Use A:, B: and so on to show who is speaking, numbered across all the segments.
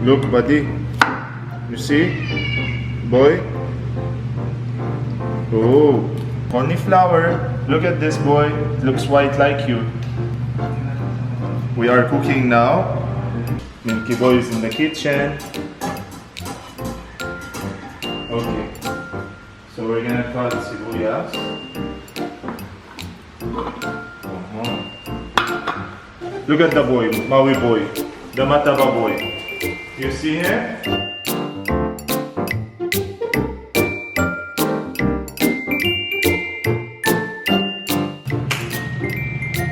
A: Look, buddy. You see? Boy? Oh, cauliflower. Look at this, boy. It looks white like you. We are cooking now. Milky Boy is in the kitchen. Okay. So we're gonna cut sibuyas. Look at the boy, Maui boy, the mataba boy. You see him?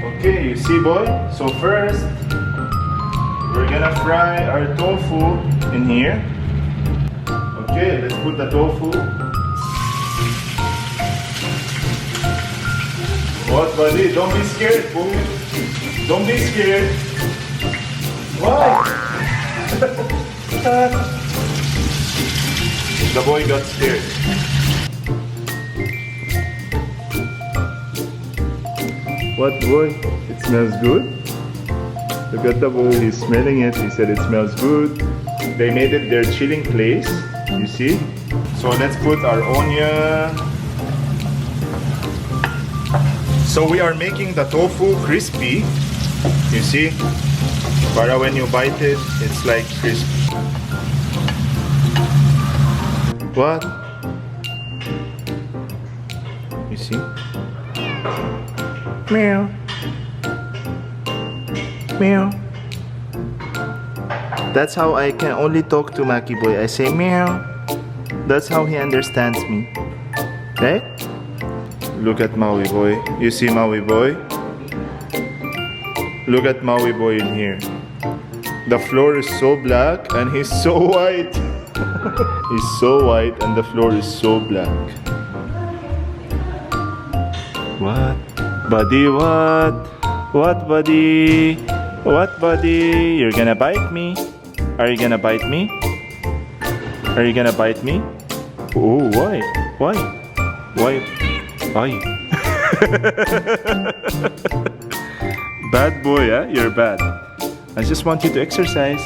A: Okay, you see, boy? So first, we're gonna fry our tofu in here. Okay, let's put the tofu. What, buddy? Don't be scared, boy. Don't be scared. Why? The boy got scared. What, boy? It smells good? Look at the boy. He's smelling it. He said it smells good. They made it their chilling place. You see? So let's put our onion. So we are making the tofu crispy. You see? Para when you bite it, it's like crispy. What? You see? Meow. Meow. That's how I can only talk to Maki Boy. I say meow. That's how he understands me. Right? Look at Maui Boy. You see Maui Boy? Look at Maui Boy in here. The floor is so black and he's so white. He's so white and the floor is so black. What? Buddy, what? What, buddy? What, buddy? You're gonna bite me? Are you gonna bite me? Are you gonna bite me? Oh, why? Why? Why? Why? Bad boy, huh? You're bad. I just want you to exercise.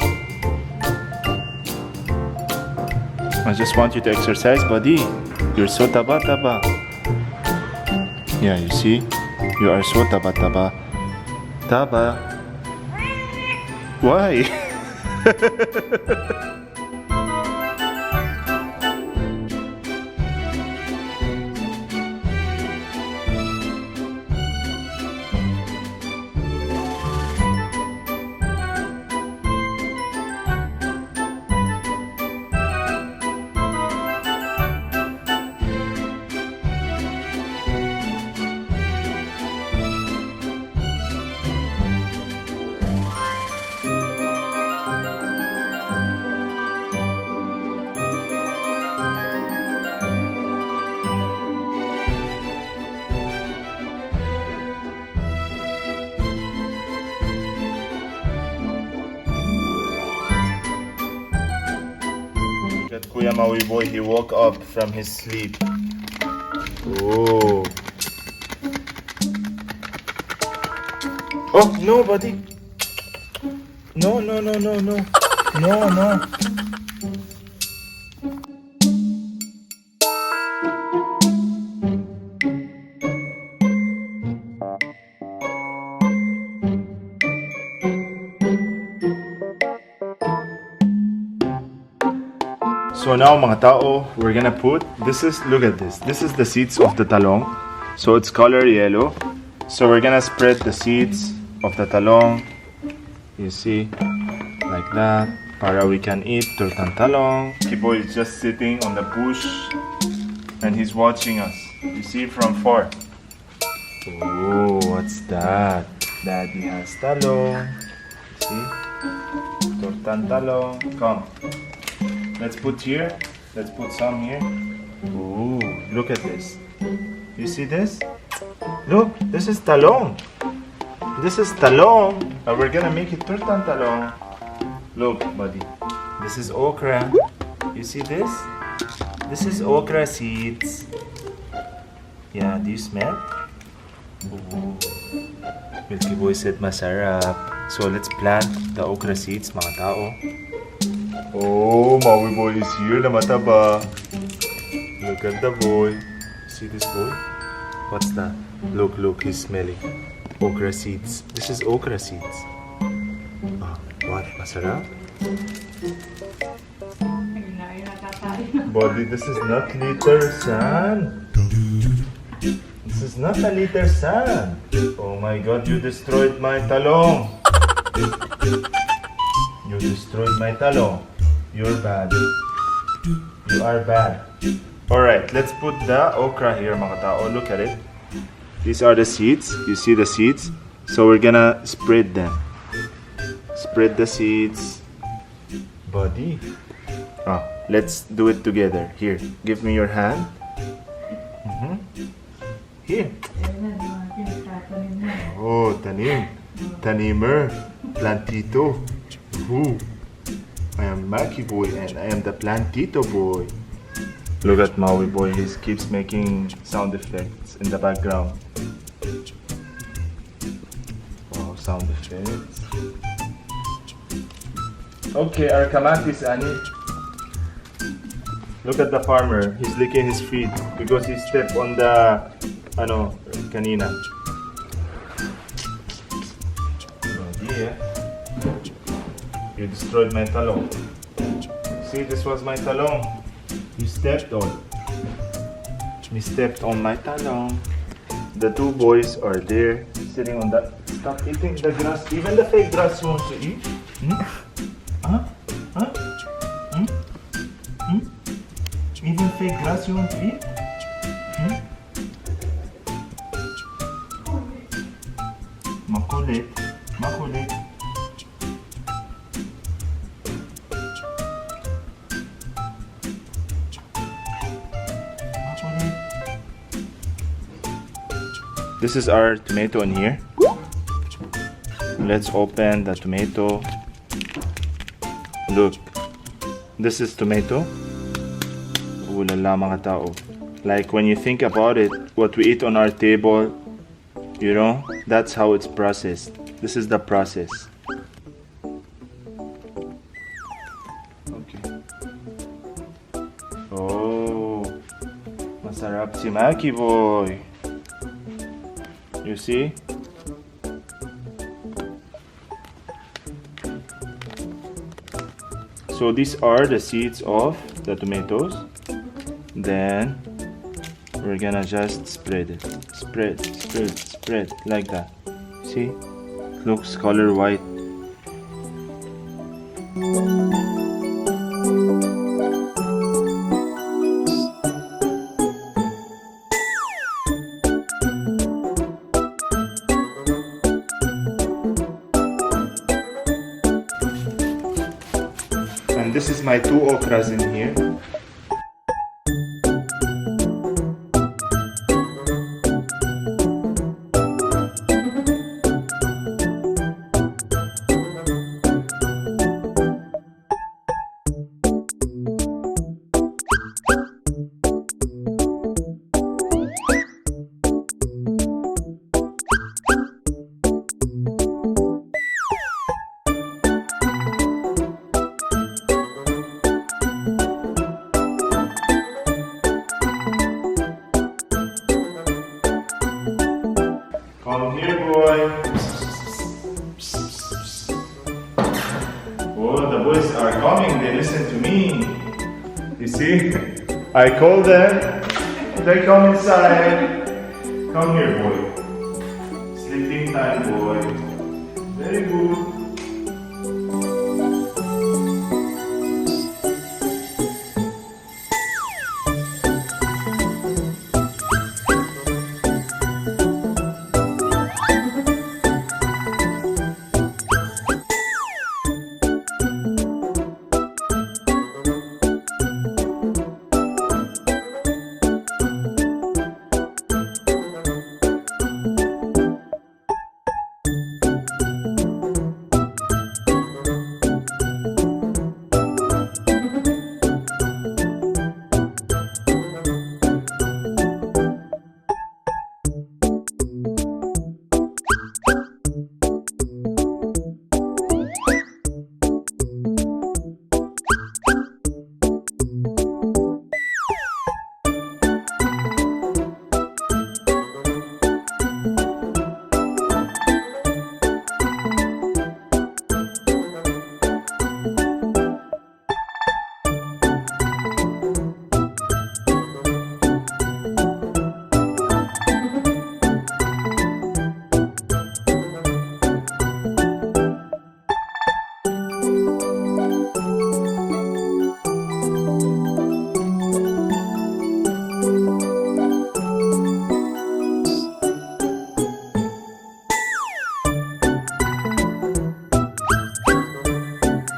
A: I just want you to exercise, buddy. You're so taba-taba. Yeah, you see? You are so taba-taba. Taba. Why? That Kuya Maui Boy, he woke up from his sleep. Oh. Oh, no, buddy. No, no, no, no, no. No, no. So now mga tao, we're gonna put, look at this. This is the seeds of the talong. So it's color yellow. So we're gonna spread the seeds of the talong. You see, like that. Para we can eat tortang talong. Kiboy is just sitting on the bush and he's watching us. You see from far. Oh, what's that? Daddy has talong. See? Tortang talong. Come. Let's put here. Let's put some here. Ooh, look at this. You see this? Look, this is talong. This is talong. And we're gonna make it tortang talong. Look, buddy. This is okra. You see this? This is okra seeds. Yeah, do you smell? Ooh. Milky Boy said masarap. So let's plant the okra seeds, mga tao. Oh, Maui boy is here na mataba. Look at the boy. See this boy? What's that? Look, he's smelling. Okra seeds. This is okra seeds. Oh, what? Masarap? Body, this is not litter sand. This is not a litter sand. Oh my God, you destroyed my talong. You destroyed my talong. You're bad. You are bad. Alright, let's put the okra here, mga tao. Look at it. These are the seeds. You see the seeds? So we're gonna spread them. Spread the seeds. Buddy. Ah, let's do it together. Here, give me your hand. Here. Oh, tanim. Tanimer. Plantito. Ooh. I am Maki boy and I am the plantito boy. Look at Maui boy, he keeps making sound effects in the background. Wow, sound effects. Okay, our kamatis, Ani. Look at the farmer, he's licking his feet because he stepped on the, kanina. Oh dear. You destroyed my talong. See, this was my talong. You stepped on. You stepped on my talong. The two boys are there, sitting on that. Stop eating the grass. Even the fake grass you want to eat? Huh? Huh? Even fake grass you want to eat? Makulit. Makulit. This is our tomato in here. Let's open the tomato. Look, this is tomato. Ulala mga tao. Like when you think about it, what we eat on our table, that's how it's processed. This is the process. Okay. Oh, masarap si Maki boy. You see? So these are the seeds of the tomatoes. Then we're gonna just spread it. Spread, spread, spread like that. See? Looks color white. And this is my 2 okras in here. Come here, boy. Oh, the boys are coming. They listen to me. You see? I call them. They come inside. Come here, boy. Sleeping time, boy. Very good.